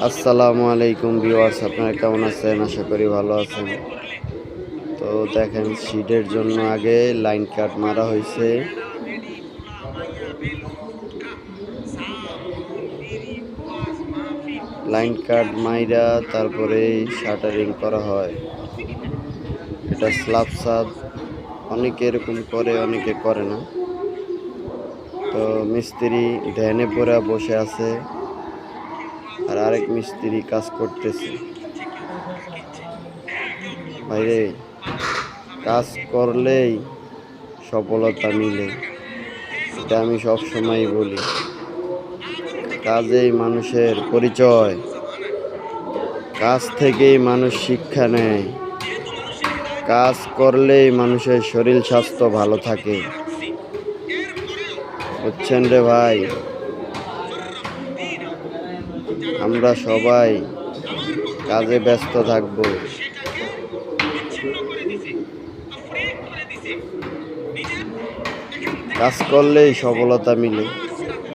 আসসালামু আলাইকুম ভিউয়ার্স, আপনারা কেমন আছেন? আশা করি ভালো আছেন। তো দেখেন, সিডের জন্য আগে লাইন কাট মারা হয়েছে। লাইন কাট মাইরা তারপরে শাটারিং করা হয়। এটা স্ল্যাব ছাদ, অনেকে এরকম করে, অনেকে করে না। তো মিস্ত্রি ধ্যানে পড়ে বসে আছে, আর আরেক মিস্ত্রি কাজ করতেছে। ভাইরে, কাজ করলেই সফলতা মিলে, এটা আমি সবসময় বলি। কাজেই মানুষের পরিচয়, কাজ থেকেই মানুষ শিক্ষা নেয়, কাজ করলেই মানুষের শরীর স্বাস্থ্য ভালো থাকে। বুঝছেন রে ভাই? আমরা সবাই কাজে ব্যস্ত থাকব, কাজ করলেই সফলতা মিলে।